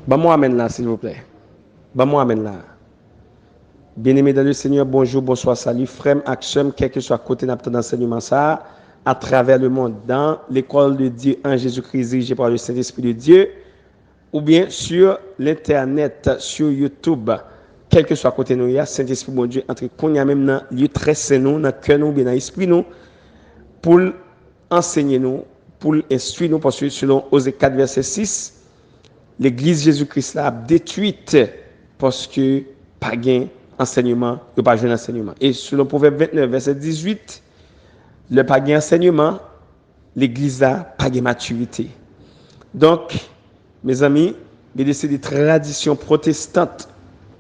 Bah moi amène là, s'il vous plaît. Bah moi amène là. Bien-aimés dans le Seigneur, bonjour, bonsoir, salut, frère, action, quel que soit côté d'enseignement ça, à travers le monde, dans l'école de Dieu en Jésus-Christ, dirigée par le Saint-Esprit de Dieu, ou bien sur l'Internet, sur YouTube, quel que soit côté nous, il y a Saint-Esprit, mon Dieu, entre qu'on y a même dans lieu très saint nous, dans cœur nous, bien dans l'esprit nous, pour enseigner nous, pour instruire nous, parce que selon Osée 4, verset 6, l'Église Jésus-Christ là détruite parce que pas gain enseignement, il pas jeune enseignement. Et selon Proverbe 29, verset 18, le pas gain enseignement, l'Église là pas gain maturité. Donc, mes amis, il y a des traditions protestantes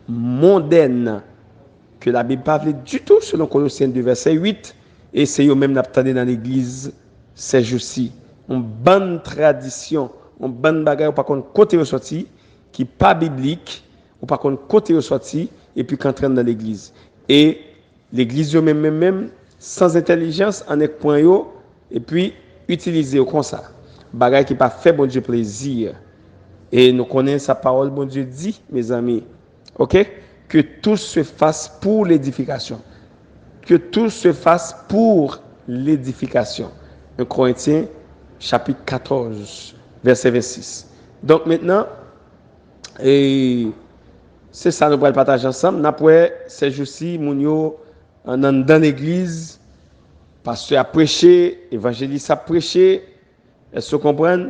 mondaines que la Bible ne parle du tout selon Colossiens 2, verset 8, et c'est eux-mêmes n'attendent dans l'Église ces jours-ci. Une bonne tradition, une bonne bagarre, ou par contre, côté ressorti, qui n'est pas biblique, ou par contre, côté ressorti, et puis qui entraîne dans l'Église. Et l'Église eux-mêmes, sans intelligence, en est point, et puis utiliser comme ça. Bagarre qui pas fait bon Dieu plaisir. Et nous connaissons sa parole, bon Dieu dit, mes amis, ok, que tout se fasse pour l'édification. Que tout se fasse pour l'édification. 1 Corinthiens, chapitre 14, verset 26. Donc maintenant, et c'est ça, nous allons partager ensemble. Après, ces jours-ci, nous dans l'église, pasteur a prêché, évangéliste a prêché, est-ce que vous comprenez?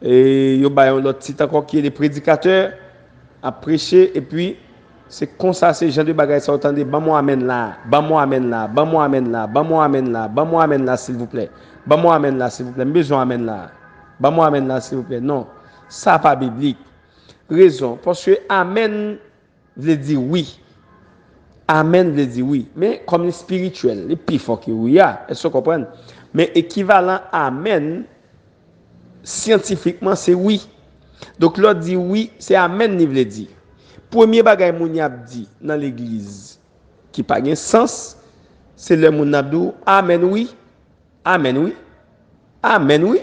Et il y a l'autre titre encore qui est les prédicateurs à prêcher, et puis c'est comme ça, ces gens de bagaille, ça entendez, bah moi amène là, bah moi amène là, bah moi amène là, bah moi amène là, bah moi amène là, s'il vous plaît, bah moi amène là, s'il vous plaît, besoin amène là, bah moi amène là, s'il vous plaît. Non, ça pas biblique. Raison, parce que amen veut dire oui. Amen veut dire oui. Mais comme le spirituel, le plus fort que oui, est-ce que vous comprenez? Mais équivalent amen, scientifiquement, c'est oui. Donc l'autre dit oui, c'est amen, il veut dire. Premier bagay moun y a dit dans l'église qui pas de sens, c'est le moun a dit amen oui, amen oui, amen oui,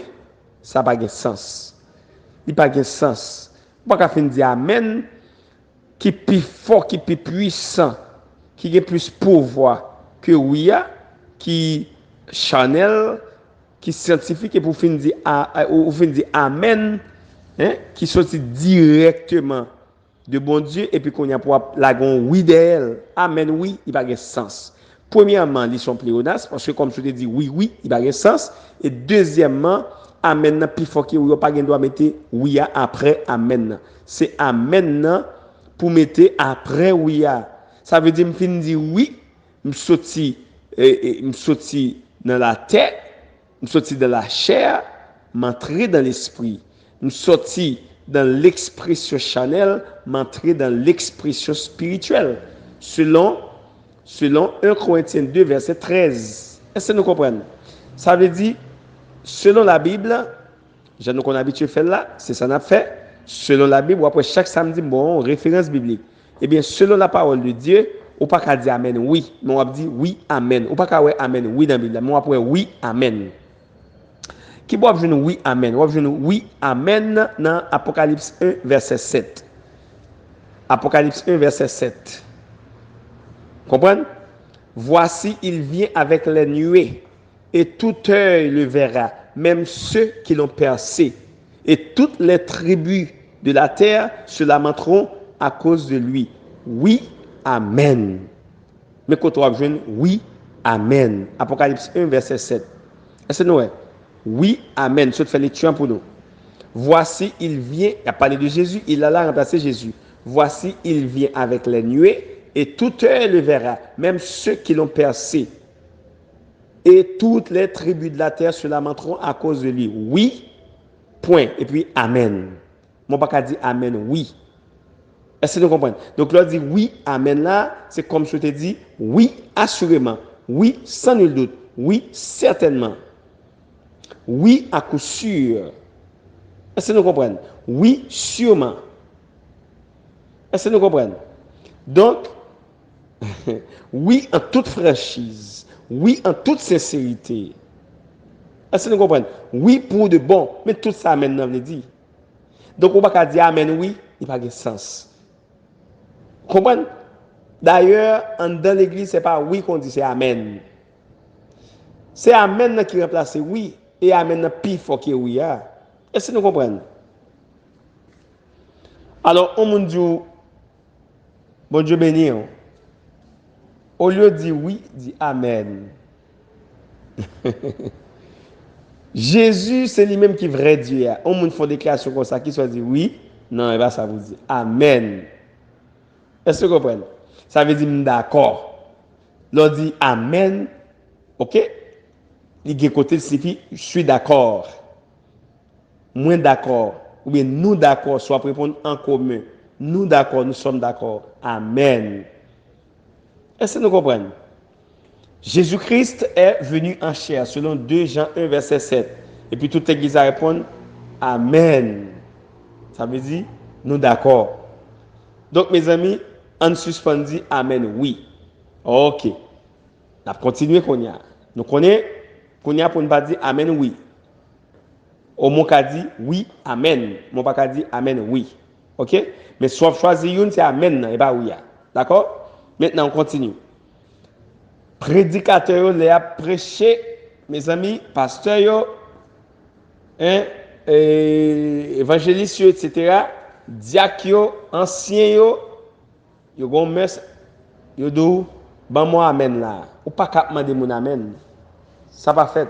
ça pas de sens. Il pas de sens. Pas qu'à fin dire amen qui plus fort, qui plus puissant, qui a plus pouvoir que oui qui Chanel, qui scientifique et pour fin dire amen, hein, qui sorti directement de bon Dieu et puis qu'on y a pour la gon oui d'elle. Amen oui, il pas de sens. Premièrement, ils sont pléonasmes parce que comme je te dis oui oui, il pas de sens et deuxièmement, amen n'a plus fort que oui, pas doit mettre oui après amen. C'est amen pour mettre après oui. Ça veut dire me fin dire oui, me sorti dans la tête, me sorti dans la chair, m'entrer dans l'esprit. Me sorti dans l'expression charnelle, m'entrer dans l'expression spirituelle. Selon 1 Corinthiens 2, verset 13. Est-ce que nous comprenons? Ça veut dire, selon la Bible, je nous qu'on habitué à faire là, c'est ça qu'on a fait. Selon la Bible, ou après chaque samedi, bon, référence biblique. Eh bien, selon la parole de Dieu, ou pas qu'à dire amen, oui. Mais on va dire oui, amen. Ou pas qu'à dire amen, oui dans la Bible. Mais on va dire oui, amen. Qui doit dire oui, amen? On va dire oui, amen dans Apocalypse 1, verset 7. Apocalypse 1, verset 7. Comprenez? Voici, il vient avec les nuées, et tout œil le verra, même ceux qui l'ont percé. Et toutes les tribus de la terre se lamenteront à cause de lui. Oui, amen. Mais quand on va dire oui, amen. Apocalypse 1, verset 7. Est-ce que nous est? Oui, amen. Ce fait les tuants pour nous. Voici, il vient, il a parlé de Jésus, il a là remplacé Jésus. Voici, il vient avec les nuées, et tout œil le verra, même ceux qui l'ont percé. Et toutes les tribus de la terre se lamenteront à cause de lui. Oui, point. Et puis, amen. Mon pas qu'à dire amen, oui. Est-ce que vous comprenez? Donc, là, dit oui, amen là, c'est comme je te dis, oui, assurément. Oui, sans nul doute. Oui, certainement. Oui, à coup sûr. Est-ce que vous comprenez? Oui, sûrement. Est-ce que vous comprenez? Donc, oui, en toute franchise. Oui, en toute sincérité. Est-ce que vous comprenez? Oui, pour de bon. Mais tout ça, amen, on veut dire. Donc, on ne va pas dire amen, oui. il n'a pas de sens. Comprenez? D'ailleurs, dans l'église, ce n'est pas oui qu'on dit, c'est amen. C'est amen qui remplace oui, et amen plus fort que oui. Est-ce que nous comprenons? Alors, on me dit, bon Dieu béni, au lieu de dire oui, dit amen. Jésus, c'est lui-même qui est vrai Dieu. On me fait une déclaration comme ça, qui soit dit oui, non, et bien ça vous dit amen. Est-ce que vous comprenez? Ça veut dire d'accord. L'on dit amen, ok? Il côté signifie je suis d'accord. Moi d'accord. Ou bien nous d'accord, soit pour répondre en commun. Nous d'accord, nous sommes d'accord. Amen. Est-ce que nous comprenons? Jésus-Christ est venu en chair, selon 2 Jean 1, verset 7. Et puis toute l'église a répondu amen. Ça veut dire nous d'accord. Donc mes amis, on suspend dit amen, oui. Ok. On a continué qu'on y a. Nous connaissons qu'on y a pour ne pas dire amen, oui. Au mot qu'a dit oui, amen. Mon pas qu'a dit amen, oui. Ok? Mais soit choisir une, c'est amen, et pas oui. D'accord? Maintenant, on continue. Prédicateur, les a prêché, mes amis, pasteur, hein, évangéliste, etc. Diacre, ancien, yo gon mes, yo dou, ban moi amen là. Ou pas cap demander mon amen. Ça pas fait.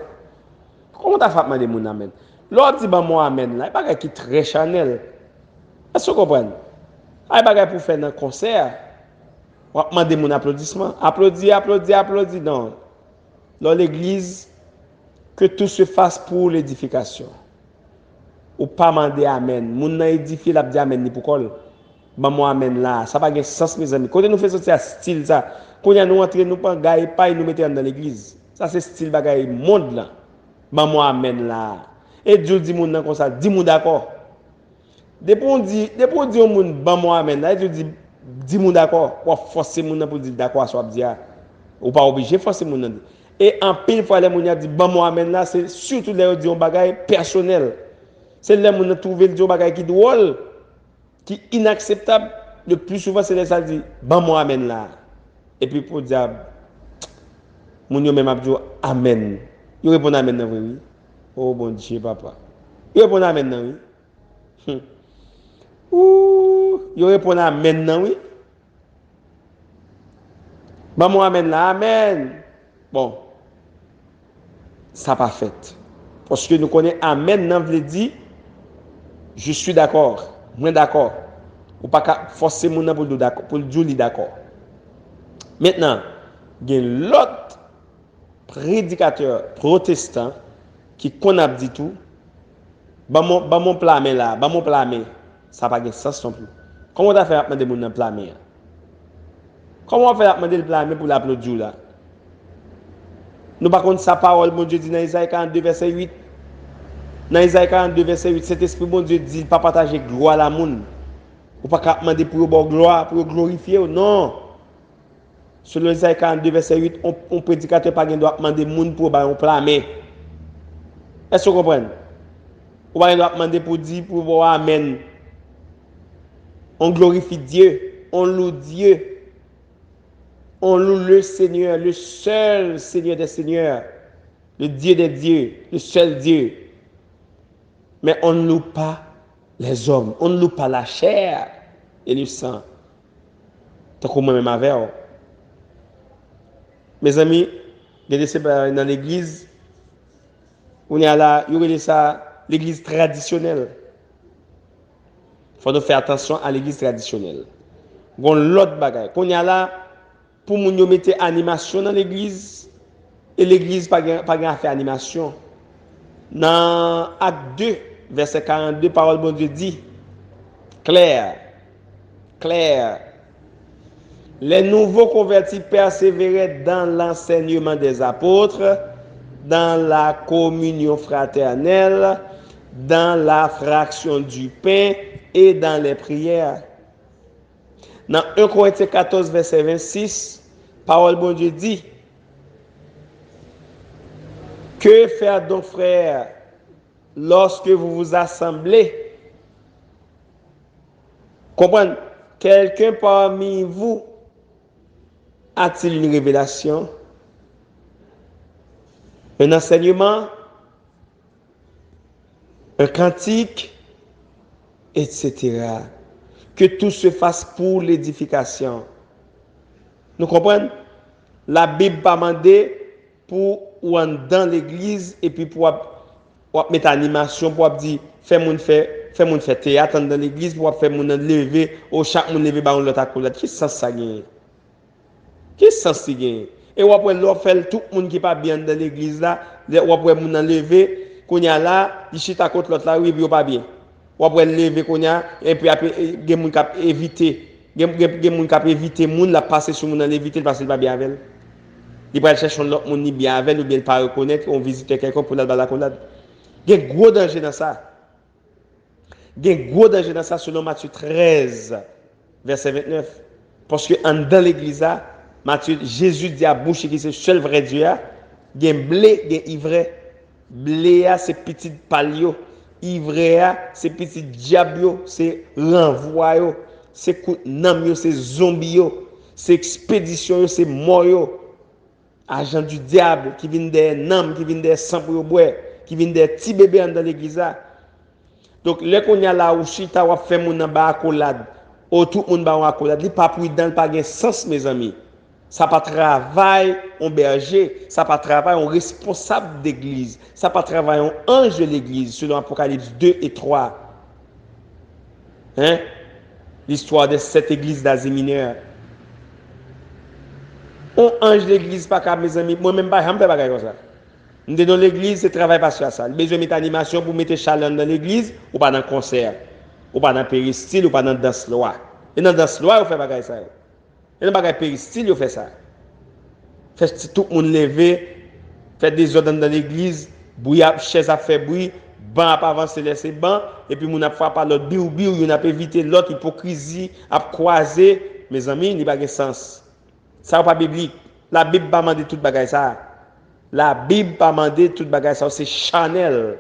Comment t'as fait demander mon amen? L'autre dit ban moi amen là, il pas qui très chanel. Est-ce que vous comprenez? Il pas pour faire un concert. On va demander mon applaudissement. Applaudis. Non. Dans l'église, que tout se fasse pour l'édification. Ou pas demander amen. Moun nan édifié la dit amen ni pourquoi? Ban moi amen là, ça pas de sens mes amis. Quand nous faisons ça style ça, quand nous entrer nous pas gagne pas nous mettons dans l'église. Ça c'est style bagaille monde là. Ban moi amen là. Et Dieu dit moun nan comme ça, dis moun d'accord. Depuis on dit au moun ban moi amen là, Dieu dit dis moun d'accord. Ou forcer moun nan pour dire d'accord soit dire. Ou pas obligé forcer moun nan. Et en pile fois les moun a dit ban moi amen là, c'est surtout les dit on bagaille personnel. C'est les moun trouver le bagaille qui drôle, qui est inacceptable. Le plus souvent c'est les ça dit ban moi amen là. Et puis pour dire moun yo même a dit amen. Yo répond amen non oui. Oh bon Dieu papa. Yo répond amen non oui. Ouh, yo répond amen non oui. Ban moi amen là amen. Bon. Ça pas fait. Parce que nous connaissons amen non veut dire je suis d'accord, moi d'accord. Ou pas forcer mon pour le d'accord, pour le dire d'accord. Maintenant, il y a l'autre prédicateur protestant qui connaît dit tout. Ba mon plamé là, ba mon plamé, ça pas de sens non plus. Comment on a fait demander mon plamé? Comment on fait demander le plamé pour l'applaudir là? Nous par contre sa parole mon Dieu dit dans Isaïe 42 verset 8. Dans Isaïe 42 verset 8, cet esprit mon Dieu dit pas partager gloire à la monde. Ou pas demander pour bon gloire, pour glorifier non. Selon Isaïe 42 verset 8, on prédicateur pas doit demander monde pour un plamé. Est-ce que vous comprenez? On va demander pour dire pour voir amen. On glorifie Dieu, on loue Dieu. On loue le Seigneur, le seul Seigneur des seigneurs, le Dieu des dieux, le seul Dieu. Mais on ne loue pas les hommes, on ne loue pas la chair et le sang. Tant que moi-même avec vous. Mes amis, dans l'église, on est là, il y a ça, l'église traditionnelle. Il faut faire attention à l'église traditionnelle. Bon, l'autre bagaille, qu'on y a là, pour nous mettre animation dans l'église, et l'église pas faire animation. Dans Acte 2, verset 42, parole de Dieu dit, clair, les nouveaux convertis persévéraient dans l'enseignement des apôtres, dans la communion fraternelle, dans la fraction du pain et dans les prières. Dans 1 Corinthiens 14, verset 26, parole de Dieu dit, que faire donc, frères, lorsque vous vous assemblez? Comprenez? Quelqu'un parmi vous a-t-il une révélation, un enseignement, un cantique, etc. Que tout se fasse pour l'édification. Nous comprenons? La Bible pas demandé pour ou dans l'église et puis pour mettre animation pour dire fait mon fait théâtre dans l'église pour faire mon lever au chaque mon lever ba on l'autre accolade. Qui sens ça gagne? Qui sens ça gagne? Et ou après l'on fait tout le monde qui pas bien dans l'église là, ou après mon lever qu'on y a là, il chita contre l'autre là, oui, puis pas bien. Ou après lever qu'on y a et puis après gen moun k'ap éviter gen moun k'ap éviter moun la passer sur moun l'éviter parce qu'il pas bien avec. Il va chercher l'autre monde ni bien avec ou bien pas reconnaître on visite quelqu'un pour la balaconnade. Il y a un gros danger dans ça. Il y a un gros danger dans ça selon Matthieu 13 verset 29 parce que dans l'église Matthieu Jésus dit à bouche qui c'est seul vrai Dieu, il y a un blé, il y a ivraie. Blé c'est petit palio, ivraie c'est petit diable, c'est renvoi, c'est coup nam c'est zombie, c'est expédition, c'est mort. Agent du diable qui viennent des nam, qui viennent des sang pour boire, qui viennent des petits bébés dans l'église. Donc, là qu'on y a là où chita ou fait mon ba accolade, ou tout le monde ba accolade, il pas prudent, pas gain sens mes amis. Ça pas travail on berger, ça pas travail on responsable d'église, ça pas travail on ange de l'église selon Apocalypse 2 et 3. Hein? L'histoire de cette église d'Asie mineure. On ange l'église pas qu'à mes amis, moi-même pas jamais pas comme ça. Nous dans l'église, c'est travail pas sur ça. Besoin mettre animation pour mettre chaleur dans l'église ou pas dans concert, ou pas dans péristyle ou pas dans danse loi. Et dans danse loi, on fait pas ça. Et dans bagage péristyle, on fait ça. Fait tout le monde lever, fait des ordres dans l'église, bouillir chaise à faire bruit, banc à pas avancer laisser banc et puis mon a frappé par l'autre biou biou, on a éviter l'autre hypocrisie à croiser. Mes amis, il n'y a pas de sens. Ça n'est pas biblique. La Bible pas demander tout bagage ça. La Bible pas demander tout bagage ça, c'est Chanel.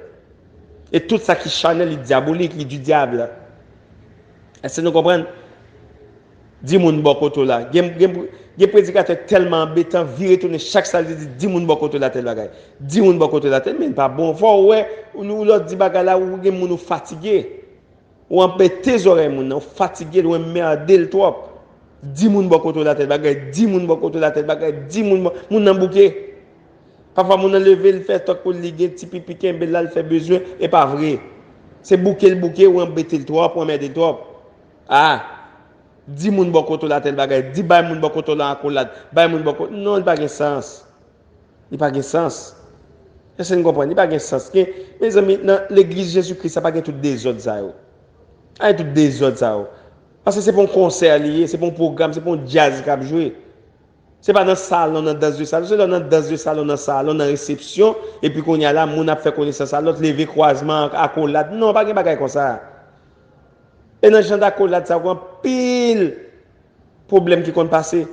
Et tout ça qui Chanel est diabolique, il est du diable. Est-ce que nous comprenons? Dis moun bokoto là. Gen prédicateur tellement embêtant, virer tourner chaque salle dit dis moun bokoto là tel bagage. Dis moun bokoto là tel mais pas bon. Faut ouais, nous l'autre dit bagage là ou gen moun fatigué. Ou empêter tes oreilles moun, fatigué ou merder le trop. Dis moun bokoto la tête bagay, dis moun bokoto la tête bagay, dis moun nan bouquet. Parfois moun lever le fait tok pour liguer petit pipi kembe là le fait besoin et pas vrai. C'est bouquet ou embêter le trop pour merder le trop. Ah, dis moun bokoto la tête bagay, dis bay moun bokoto la accolade, bay moun bokoto non, il pas de sens. Il pas de sens. Est-ce que vous comprenez? Il pas de sens. Mes amis, dans l'église Jésus-Christ, ça pas tout désordre ça yo. Ah, tout désordre ça yo. Parce que c'est pour un concert lié, c'est pour un programme, c'est pour un jazz qui a joué. C'est pas dans le salon, dans danse de salon, c'est dans danse de salon, dans réception, et puis qu'on y a là, mon a fait connaissance ça, l'autre levé croisement, accolade. Non, pas de bagaille comme ça. Et dans le champ d'accolade, ça a pile problème qui compte passer.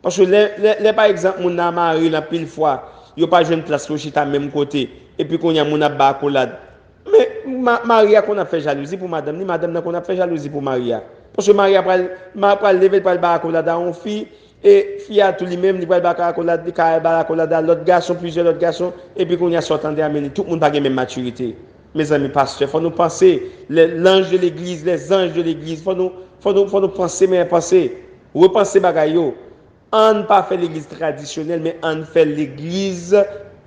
Parce que les par exemple, mon a marié la pile fois, il n'y a pas de place pour chita même côté, et puis qu'on y a mon a bas accolade. Mais Maria qu'on a fait jalousie pour madame, ni madame qu'on a fait jalousie pour Maria. Parce que Maria va lever pour le baracolade à une fille, et fille à tout lui-même, il va le baracolade à l'autre garçon, plusieurs autres garçons, et puis qu'on y a sortant de amener, tout le monde n'a pas la même maturité. Mes amis pasteurs, il faut nous penser, l'ange de l'église, les anges de l'église, il faut nous penser, mais penser, repenser bagayo. On ne pas fait l'église traditionnelle, mais on fait l'église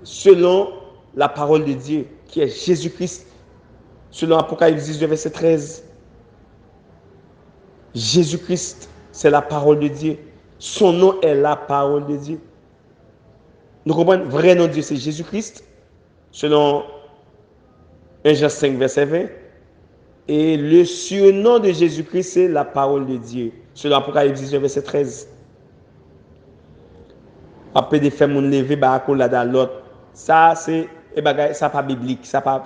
selon la parole de Dieu, qui est Jésus-Christ, selon Apocalypse 18, verset 13. Jésus-Christ, c'est la parole de Dieu. Son nom est la parole de Dieu. Nous comprenons, vrai nom de Dieu, c'est Jésus-Christ, selon 1 Jean 5, verset 20. Et le surnom de Jésus-Christ, c'est la parole de Dieu, selon Apocalypse 18, verset 13. Après des femmes mon lever, accolade à l'autre. Ça, c'est, ça pas biblique, ça pas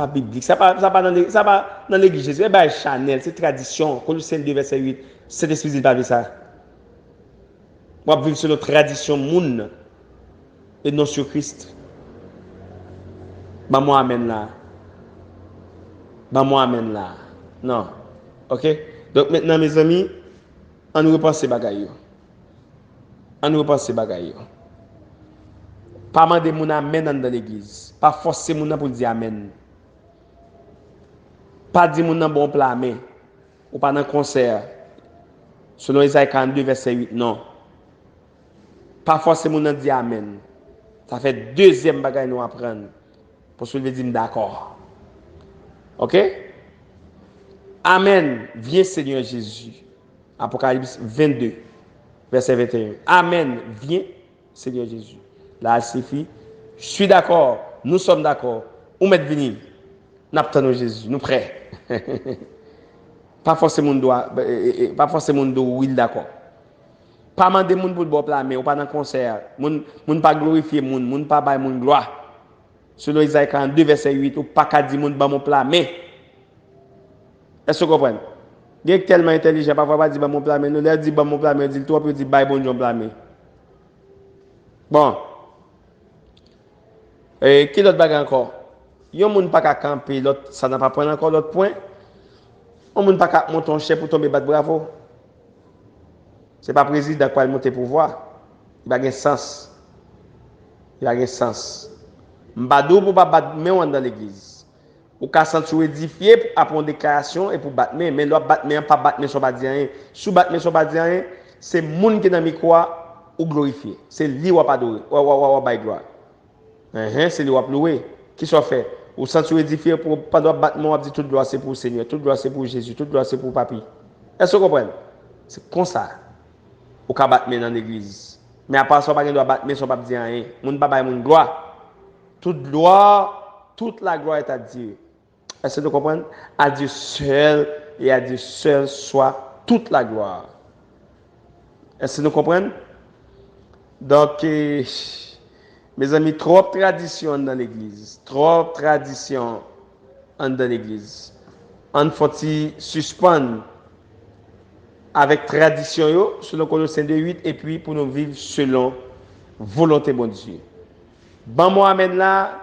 biblique, ça pas dans l'église Jésus, Chanel, c'est tradition, Colossiens 2 verset 8, c'est esprit il pas ça. On va vivre sur la tradition moun et non sur Christ. Moi amen là. Non. OK? Donc maintenant, mes amis, on nous repense ces bagailles. On nous repense ces bagailles. Pas demander mon amen dans l'église. Pas forcer mon pour dire amen. Pas dire mon bon plat amen. Ou pas dans concert. Selon Isaïe 42, verset 8. Non. Pas forcer mon dire amen. Ça fait deuxième bagaille nous apprendre. Pour se dire d'accord. Ok? Amen. Viens Seigneur Jésus. Apocalypse 22, verset 21. Amen. Viens Seigneur Jésus. Là, il suffit. Je suis d'accord. Nous sommes d'accord. Où m'êtes venus? Nous Jésus. Nous prêts. Pas forcément pas forcément oui d'accord. Pas demander moun pour le plat mais ou pas dans concert. Moun pas glorifier moun pas bailler moun gloire. Selon Isaïe 42 verset 8 ou pas ka di moun ba mon plat mais est-ce que vous comprenez? Il est tellement intelligent parfois pas dire ba mon plat mais nous leur dit ba mon plat mais dit toi peut dire bailler bon Dieu plat mais. Bon. Et qui l'autre bagarre encore? Yon moun pas ka camper l'autre ça n'a pas prendre encore l'autre point. On moun pas ka monter un chef pour tomber battre bravo. C'est pas président qui va monter pouvoir. Il va avoir sens. Il va avoir sens. Mbadou pour pas battre main dans l'église. Ou ka sentir édifié pour apprendre une déclaration et pour battre main, mais l'autre battre main pas battre main sur pas dire rien. Sous battre main sur pas dire rien, c'est moun qui dans micro ou glorifier. C'est lui ou pas adorer. Ou bailler gloire. C'est lui ou louer. Qui soit fait? Ou sentir édifié pour pas battre main, dit toute gloire c'est pour le Seigneur, toute gloire c'est pour Jésus, toute gloire c'est pour papi. Est-ce que vous comprenez? C'est comme ça. Ou ka battre dans l'église. Mais à part ça, pas doit battre, mais ça pas dire rien. Moun pas bailler moun gloire. Toute gloire, toute la gloire est à Dieu. Est-ce que vous comprenez? À Dieu seul et à Dieu seul soit toute la gloire. Est-ce que vous comprenez? Donc, mes amis, trop de tradition dans l'église. Trop de tradition dans l'église. On faut suspendre avec tradition selon Colossiens 2:8 et puis pour nous vivre selon volonté de Dieu. Ban moi amène là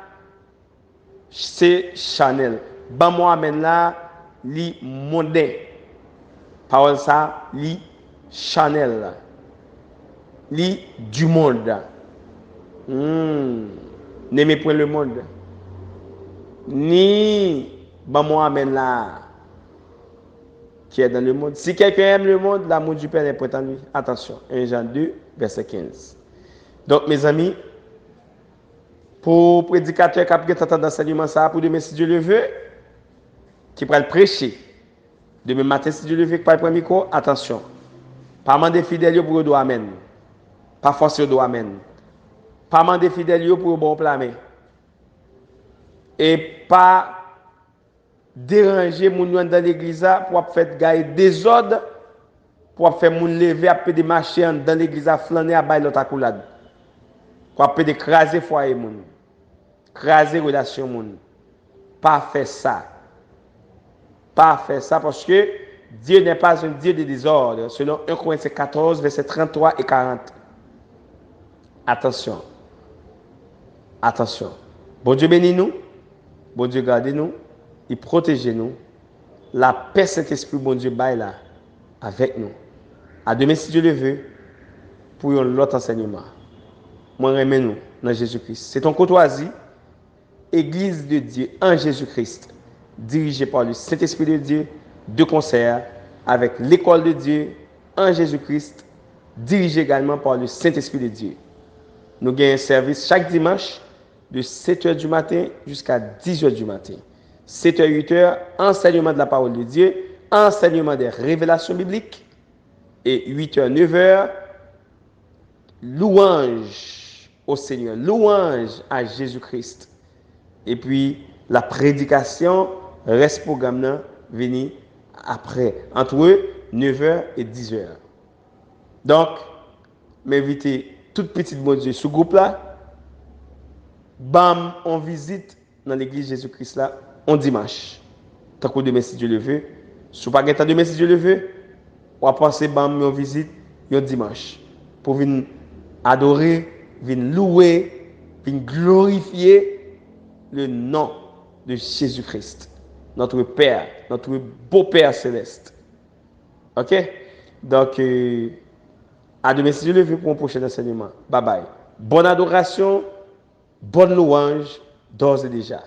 c'est Chanel. Ban moi amène là li mondain. Parole ça li Chanel. Li du monde. N'aimez point le monde. Ni ban moi amène là qui est dans le monde. Si quelqu'un aime le monde, l'amour du Père est point en lui. Attention, 1 Jean 2, verset 15. Donc, mes amis, pour prédicateur qui a pris dans l'enseignement, ça, pour demain, si Dieu le veut, qui va le prêcher, demain matin, si Dieu le veut, qui va le prendre micro, attention. Pas demander fidèles pour le dos amen. Pas forcer le dos amen. Pas demander fidèles pour le bon plat. Et pas déranger moun dans l'église pour faire gagner désordre pour faire moun lever à peu de marcher dans l'église flâner à bailler l'autre accoulade pour peu de craser foyer moun craser relation moun pas faire ça parce que Dieu n'est pas un Dieu de désordre selon 1 Corinthiens 14 versets 33 et 40. Attention bon Dieu bénit nous, bon Dieu garde nous, il protège nous. La paix Saint-Esprit, bon Dieu, baille là, avec nous. À demain, si Dieu le veut, pour l'autre enseignement. Moi, remets nous dans Jésus-Christ. C'est ton courtoisie, Église de Dieu en Jésus-Christ, dirigée par le Saint-Esprit de Dieu, de concert avec l'école de Dieu en Jésus-Christ, dirigée également par le Saint-Esprit de Dieu. Nous gagnons un service chaque dimanche de 7h du matin jusqu'à 10h du matin. 7h, 8h, enseignement de la parole de Dieu, enseignement des révélations bibliques. Et 8h, 9h, louange au Seigneur, louange à Jésus-Christ. Et puis, la prédication reste programme venir après, entre 9h et 10h. Donc, m'inviter toute petite bon Dieu, ce groupe-là, bam, on visite dans l'église Jésus-Christ là, on dimanche. Tant que demain si Dieu le veut, si pas temps demain si Dieu le veut, on va passer bam on visite un dimanche pour venir adorer, venir louer, venir glorifier le nom de Jésus-Christ, notre Père, notre beau Père céleste. OK? Donc, à demain si Dieu le veut pour un prochain enseignement. Bye bye. Bonne adoration, bonne louange, d'ores et déjà.